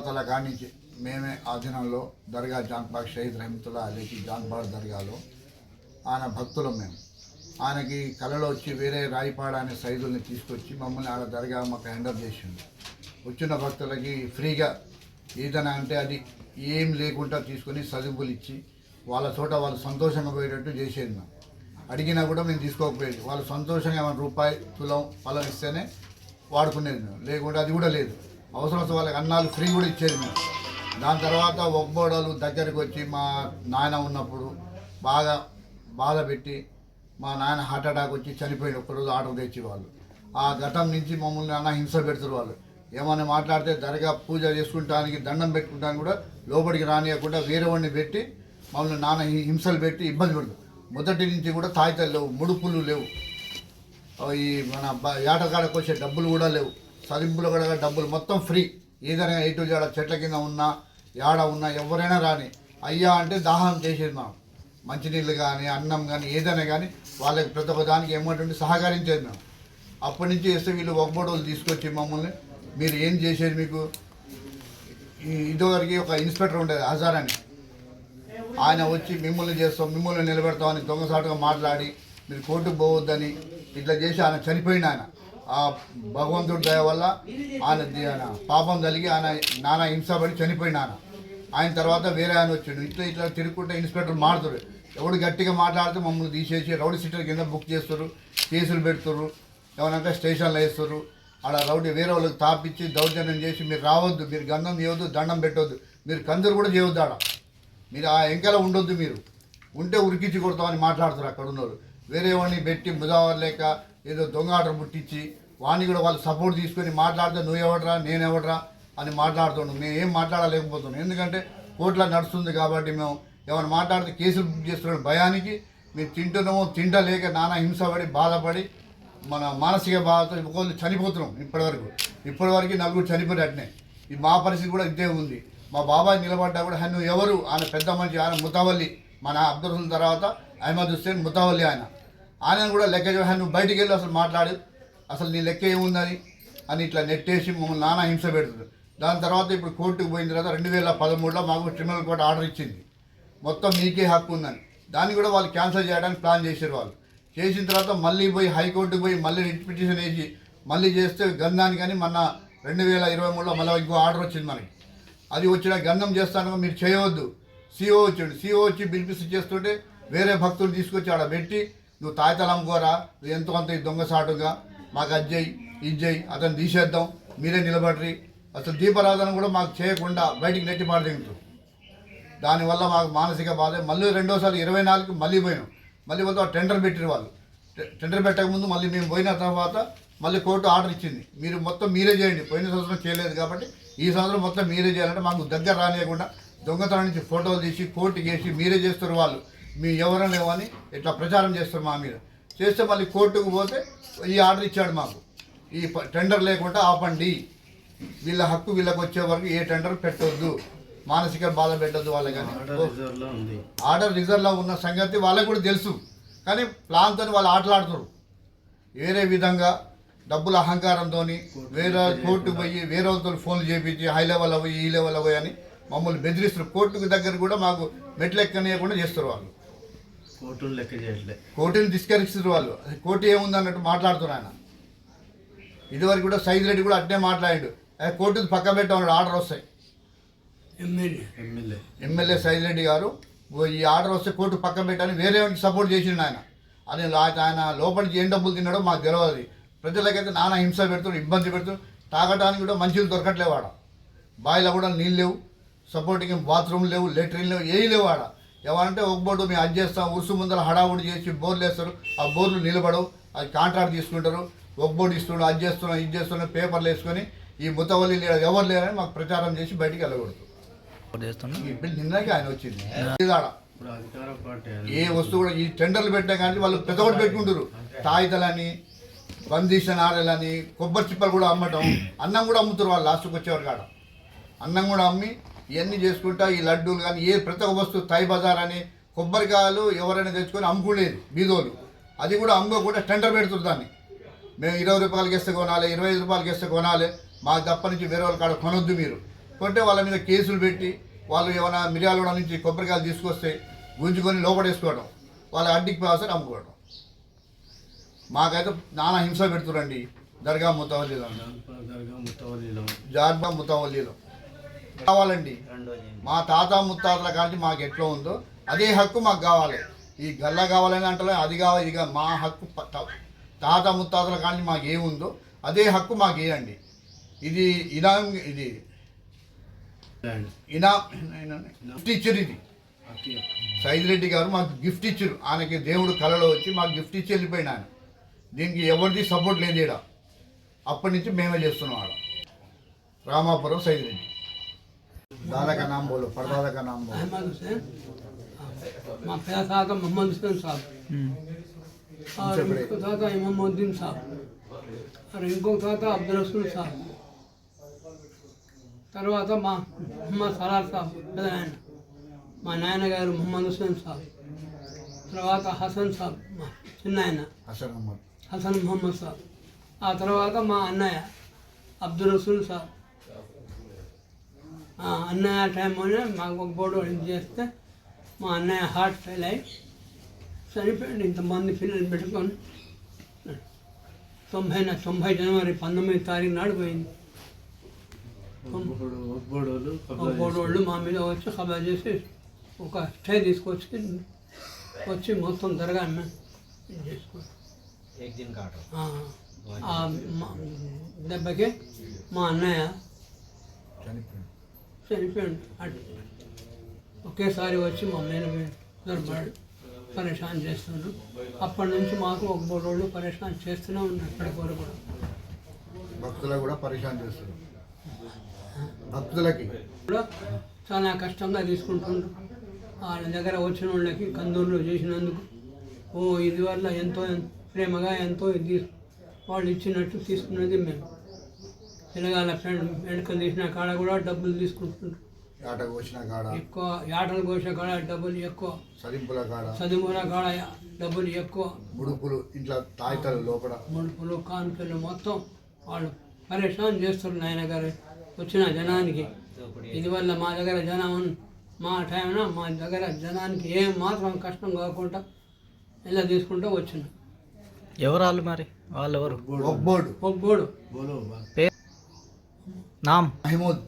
ముత్తాతల కాడి నుంచి మేమే ఆధీనంలో దర్గా జాన్పాక్ షహీద్ రహమతుల్లా అలీకి జాన్పాడ్ దర్గాలో ఆయన భక్తులం మేము. ఆయనకి కళలో వచ్చి వేరే రాయిపాడ అనే సైదుల్ని తీసుకొచ్చి మమ్మల్ని ఆడ దర్గా మాకు హ్యాండర్ చేసిండు. వచ్చిన భక్తులకి ఫ్రీగా ఏదైనా అంటే అది ఏం లేకుండా తీసుకొని చదువులు ఇచ్చి వాళ్ళ చోట వాళ్ళు సంతోషంగా పోయేటట్టు చేసేది. మేము అడిగినా కూడా మేము తీసుకోకపోయేది. వాళ్ళు సంతోషంగా ఏమైనా రూపాయి తులం పొలం ఇస్తేనే వాడుకునేది మేము, లేకుంటే అది కూడా లేదు. అవసరం వస్తే వాళ్ళకి అన్నాలు ఫ్రీ కూడా ఇచ్చేది మేము. దాని తర్వాత ఒక్కబోడలు దగ్గరికి వచ్చి మా నాయన ఉన్నప్పుడు బాగా బాధ పెట్టి మా నాయన హార్ట్ అటాక్ వచ్చి చనిపోయింది. ఒక్కరోజు ఆర్డర్ తెచ్చి వాళ్ళు ఆ ఘటన నుంచి మమ్మల్ని అన్న హింస పెడుతున్నారు. వాళ్ళు ఏమైనా మాట్లాడితే దర్గా పూజ చేసుకుంటానికి దండం పెట్టుకుంటానికి కూడా లోపలికి రానియకుండా వేరే వాడిని పెట్టి మమ్మల్ని నాన్న హింసలు పెట్టి ఇబ్బంది పెడతారు. మొదటి నుంచి కూడా తాయితలు లేవు, ముడుపులు లేవు, ఈ మన ఏటకాడకు వచ్చే డబ్బులు కూడా లేవు, చదింపులు కూడా డబ్బులు మొత్తం ఫ్రీ. ఏదైనా ఎటు జాడ చెట్ల కింద ఉన్నా యాడ ఉన్నా ఎవరైనా రాని అయ్యా అంటే దాహం చేసేది. మేము మంచినీళ్ళు కానీ అన్నం కానీ ఏదైనా కానీ వాళ్ళకి ప్రతి ఒక్క దానికి ఏమంటుంటే సహకరించేది మేము. అప్పటి నుంచి వేస్తే వీళ్ళు ఒక్కబోడోళ్ళు తీసుకొచ్చి మమ్మల్ని మీరు ఏం చేసేది, మీకు ఇదివరకు ఒక ఇన్స్పెక్టర్ ఉండేది హజార్ అని, ఆయన వచ్చి మిమ్మల్ని చేస్తాం మిమ్మల్ని నిలబెడతామని దొంగసాటుగా మాట్లాడి మీరు కోర్టుకు పోవద్దని ఇట్లా చేసి ఆయన చనిపోయిన ఆయన ఆ భగవంతుడి దయ వల్ల ఆయన పాపం కలిగి ఆయన నానా హింసపడి చనిపోయిన ఆయన తర్వాత వేరే ఆయన వచ్చిండు. ఇట్లా ఇట్లా తిరుగుకుంటే ఇన్స్పెక్టర్ మారుతారు. ఎవడు గట్టిగా మాట్లాడితే మమ్మల్ని తీసేసి రౌడీ సీటర్ కింద బుక్ చేస్తారు, కేసులు పెడుతుర్రు, ఏమన్నా స్టేషన్లో వేస్తారు. ఆడ రౌడీ వేరే వాళ్ళకి తాపిచ్చి దౌర్జన్యం చేసి మీరు రావద్దు, మీరు గంధం చేయవద్దు, దండం పెట్టవద్దు, మీరు కందరు కూడా చేయవద్దు, ఆడ మీరు ఆ ఎంకలో ఉండొద్దు, మీరు ఉంటే ఉరికించి కొడతామని మాట్లాడుతారు అక్కడ ఉన్నారు. వేరే వాడిని పెట్టి ముదావర్ లేక ఏదో దొంగ ఆర్డర్ పుట్టించి వాడిని కూడా వాళ్ళు సపోర్ట్ తీసుకొని మాట్లాడితే నువ్వెవడరా నేనెవడరా అని మాట్లాడుతున్నాం. మేము ఏం మాట్లాడలేకపోతున్నాం, ఎందుకంటే కోర్టులో నడుస్తుంది కాబట్టి. మేము ఏమైనా మాట్లాడితే కేసులు బుక్ చేస్తున్నాం భయానికి. మేము తింటున్నామో తింటలేక నానా హింసపడి బాధపడి మన మానసిక బాధతో ఒకళ్ళు చనిపోతున్నాం. ఇప్పటివరకు నలుగురు చనిపోయారు అట్నే. ఈ మా పరిస్థితి కూడా ఇదే ఉంది. మా బాబాయ్ నిలబడ్డా కూడా నువ్వు ఎవరు, ఆయన పెద్ద మనిషి, ఆయన ముతావల్లి, మన అబ్దుల్ హుసేన్ తర్వాత అహ్మద్ హుస్సేన్ ముతావల్లి ఆయన కూడా లెక్క నువ్వు బయటికి వెళ్ళి అసలు మాట్లాడు, అసలు నీ లెక్క ఏముందని అని ఇట్లా నెట్టేసి మమ్మల్ని నానా హింస పెడుతుంది. దాని తర్వాత ఇప్పుడు కోర్టుకు పోయిన తర్వాత 2013లో మాకు ట్రిబ్యునల్ కోర్టు ఆర్డర్ ఇచ్చింది, మొత్తం మీకే హక్కు ఉందని. దాన్ని కూడా వాళ్ళు క్యాన్సిల్ చేయడానికి ప్లాన్ చేశారు. వాళ్ళు చేసిన తర్వాత మళ్ళీ పోయి హైకోర్టుకు పోయి మళ్ళీ రిట్ పిటిషన్ వేసి మళ్ళీ చేస్తే గంధానికి కానీ మొన్న 2023లో మళ్ళీ ఇంకో ఆర్డర్ వచ్చింది మనకి. అది వచ్చిన గంధం చేస్తాను మీరు చేయవద్దు. సిఓ వచ్చాడు, సిఓ వచ్చి పిలిపిస్తే చేస్తుంటే వేరే భక్తులు తీసుకొచ్చి ఆడ పెట్టి నువ్వు తాయితలు అమ్ముకోరా, ఎంతో అంత దొంగసాటుగా మాకు అజ్జయ్ ఇజ్జయ్ అతను తీసేద్దాం, మీరే నిలబడ్రి, అసలు దీపారాధన కూడా మాకు చేయకుండా బయటికి నెట్టి పాడదిగుతారు. దానివల్ల మాకు మానసిక బాధ. మళ్ళీ రెండోసారి 24కి మళ్ళీ పోయినాం. మళ్ళీ వాళ్ళు టెండర్ పెట్టిన వాళ్ళు టెండర్ పెట్టకముందు మళ్ళీ మేము పోయిన తర్వాత మళ్ళీ కోర్టు ఆర్డర్ ఇచ్చింది, మీరు మొత్తం మీరే చేయండి. పోయిన సంవత్సరం చేయలేదు కాబట్టి ఈ సంవత్సరం మొత్తం మీరే చేయాలంటే మాకు దగ్గర రానియకుండా దొంగతనం నుంచి ఫోటోలు తీసి కోర్టుకి వేసి మీరే చేస్తారు, వాళ్ళు మీ ఎవరైనా లేవని ఇట్లా ప్రచారం చేస్తారు మా మీద. చేస్తే మళ్ళీ కోర్టుకు పోతే ఈ ఆర్డర్ ఇచ్చాడు మాకు, ఈ టెండర్ లేకుండా ఆపండి, వీళ్ళ హక్కు వీళ్ళకి వచ్చే వరకు ఏ టెండర్ పెట్టొద్దు, మానసిక బాధ పెట్టద్దు వాళ్ళకి. ఆర్డర్ రిజర్వ్లో ఉన్న సంగతి వాళ్ళకి కూడా తెలుసు, కానీ ప్లాన్తో వాళ్ళు ఆటలాడుతారు. వేరే విధంగా డబ్బుల అహంకారంతో వేరే కోర్టుకు పోయి వేరే వాళ్ళతో ఫోన్లు చేయించి హై లెవెల్ అవ్వి ఈ లెవెల్ అవ్వి అని మమ్మల్ని బెదిరిస్తారు. కోర్టుకు దగ్గర కూడా మాకు మెట్లు ఎక్కనియకుండా చేస్తారు వాళ్ళు. కోర్టును లెక్క చేయట్లేదు, కోర్టుని తిరస్కరిస్తారు వాళ్ళు. కోర్టు ఏముంది అన్నట్టు మాట్లాడుతున్నారు ఆయన. ఇదివరకు కూడా సైద్ రెడ్డి కూడా అట్నే మాట్లాడాడు, కోర్టుకు పక్క పెట్టమన్నాడు, ఆర్డర్ వస్తాయి. ఎమ్మెల్యే సైద్ రెడ్డి గారు ఈ ఆర్డర్ వస్తే కోర్టు పక్క పెట్టని వేరే వాడికి సపోర్ట్ చేసిండు ఆయన. అని ఆయన లోపలికి ఏం డబ్బులు తిన్నాడో మాకు తెలియదు. ప్రజలకైతే నానా హింస పెడుతున్నారు, ఇబ్బంది పెడుతున్నారు. తాగడానికి కూడా మంచిలు దొరకట్లేవు ఆడ, బావిలో కూడా నీళ్ళు లేవు, సపోర్టింగ్ బాత్రూమ్ లేవు, లెట్రిన్ లేవు, ఏవి లేవు ఆడ. ఏమంటే ఒక బోర్డు మేము అది చేస్తాం, ఉరుసు ముందర హడావుడి చేసి బోర్లు వేస్తారు, ఆ బోర్లు నిలబడవు, అది కాంట్రాక్ట్ తీసుకుంటారు, ఒక బోర్డు ఇస్తున్నాడు, అది చేస్తున్నాం ఇది చేస్తున్నాం పేపర్లు వేసుకొని ఈ ముతవల్లి ఎవరు లేరని మాకు ప్రచారం చేసి బయటికి వెళ్ళకూడదు. నిన్నకి ఆయన వచ్చింది ఆడ ఏ వస్తువు కూడా ఈ టెండర్లు పెట్టా కానీ వాళ్ళు పెద్ద ఒకటి పెట్టుకుంటారు. తాయితలని, బందీషన్ ఆడలని, కొబ్బరి చిప్పలు కూడా అమ్మటం, అన్నం కూడా అమ్ముతారు వాళ్ళు. లాస్ట్కి వచ్చేవారు కాడ అన్నం కూడా అమ్మి ఇవన్నీ చేసుకుంటా ఈ లడ్డూలు కానీ ఏ ప్రతి ఒక్క వస్తువు తాయి బజార్ అని కొబ్బరికాయలు ఎవరైనా తెచ్చుకొని అమ్ముకోలేదు బీదోలు. అది కూడా అమ్ముకోకుండా టెండర్ పెడుతుంది దాన్ని. మేము 20 రూపాయలకి ఇస్తే కొనాలి, 25 రూపాయలకి ఇస్తే కొనాలి, మాకు తప్ప నుంచి వేరే వాళ్ళ కాడ కొనొద్దు మీరు కొంటే వాళ్ళ మీద కేసులు పెట్టి వాళ్ళు ఏమైనా మిర్యాలగూడ నుంచి కొబ్బరికాయలు తీసుకొస్తే గుంజుకొని లోపడేసుకోవడం, వాళ్ళ అడ్డికి పాసని అమ్ముకోవడం. మాకైతే నానా హింస పెడుతురండి దర్గా ముతవల్లీలో, జార్బా ముతవల్లీలో. కావాలండి మా తాత ముత్తాతల కానీ మాకు ఎట్లా ఉందో అదే హక్కు మాకు కావాలి. ఈ గల్లా కావాలని అంటే అది కావాలి, ఇక మా హక్కు తాత ముత్తాతల కానీ మాకు ఏముందో అదే హక్కు మాకు వేయండి. ఇది ఇనాం, ఇది గిఫ్ట్ ఇచ్చారు. ఇది సైదిరెడ్డి గారు మాకు గిఫ్ట్ ఇచ్చారు. ఆయనకి దేవుడు కళలో వచ్చి మాకు గిఫ్ట్ ఇచ్చి వెళ్ళిపోయిన ఆయన. దీనికి ఎవరిది సపోర్ట్ లేదు ఈడ. అప్పటి నుంచి మేమే చేస్తున్నాం ఆడ. రామాపురం సైదిరెడ్డి. दादा का नाम बोलो, परदादा का नाम बोलो। अहमद हुसैन, माँ पिता था का मोहम्मद हुसैन साहब और इनको था का इमामुद्दीन साहब और इनको था अब्दुल रसूल साहब। తర్వాత మా మొహమ్మద్ సలార్ సాబ్ పెద్ద ఆయన, మా నాయనగారు మొహమ్మద్ హుస్సేన్ సాబ్, తర్వాత హసన్ సాబ్ మా చిన్న ఆయన హసన్ మొహమ్మద్ సాబ్, ఆ తర్వాత మా అన్నయ్య అబ్దుల్ రసూల్ సాబ్. అన్నయ్య టైంలోనే మాకు ఒక బోర్డు చేస్తే మా అన్నయ్య హార్ట్ ఫెయిల్ అయ్యి చనిపోయింది. ఇంతమంది పిల్లలు పెట్టుకొని 90 జనవరి 19 తారీఖు నాడు పోయింది. బోర్డు మా మీద వచ్చి ఖబర్ చేసి ఒక స్టే వచ్చి మొత్తం దర్గా మేము చేసుకోండి. దెబ్బకి మా అన్నయ్య చనిపోయాడు. ఒకేసారి వచ్చి మా మీద దొరబాడు పరేషాన్ చేస్తున్నారు. అప్పటి నుంచి మాకు ఒక మూడు రోజులు పరేషాన్ చేస్తూనే ఉన్నారు. ఇప్పటికి వరకు కూడా భక్తులకు కూడా పరేషాన్ చేస్తున్నారు. భక్తులకి కూడా చాలా కష్టంగా తీసుకుంటున్నారు. వాళ్ళ దగ్గర వచ్చిన వాళ్ళకి కందూరులో చేసినందుకు ఇది వల్ల ఎంతో ప్రేమగా ఎంతో ఇది వాళ్ళు ఇచ్చినట్టు తీసుకున్నది మేము. పిల్లగాళ్ళ వెనకలు తీసిన కాడ కూడా డబ్బులు తీసుకుంటున్నారు. ఎక్కువ యాటలు కోసిన కాడ డబ్బులు ఎక్కువ, చదువుల కాడ డబ్బులు ఎక్కువ, ముడుపులు ఇంట్లో తాయితలు లోపల ముడుపులు కానుకలు మొత్తం వాళ్ళు పరేషాన్ చేస్తున్నారు నాయన గారు వచ్చిన జనానికి. ఇది వల్ల మా దగ్గర జనం మా టైంలో మా దగ్గర జనానికి ఏం మాత్రం కష్టం కాకుండా ఇలా తీసుకుంటూ వచ్చినాం. ఎవరు వాళ్ళు మరి? వాళ్ళు ఎవరు? ఒబ్బోడు నామ్ మహమూద్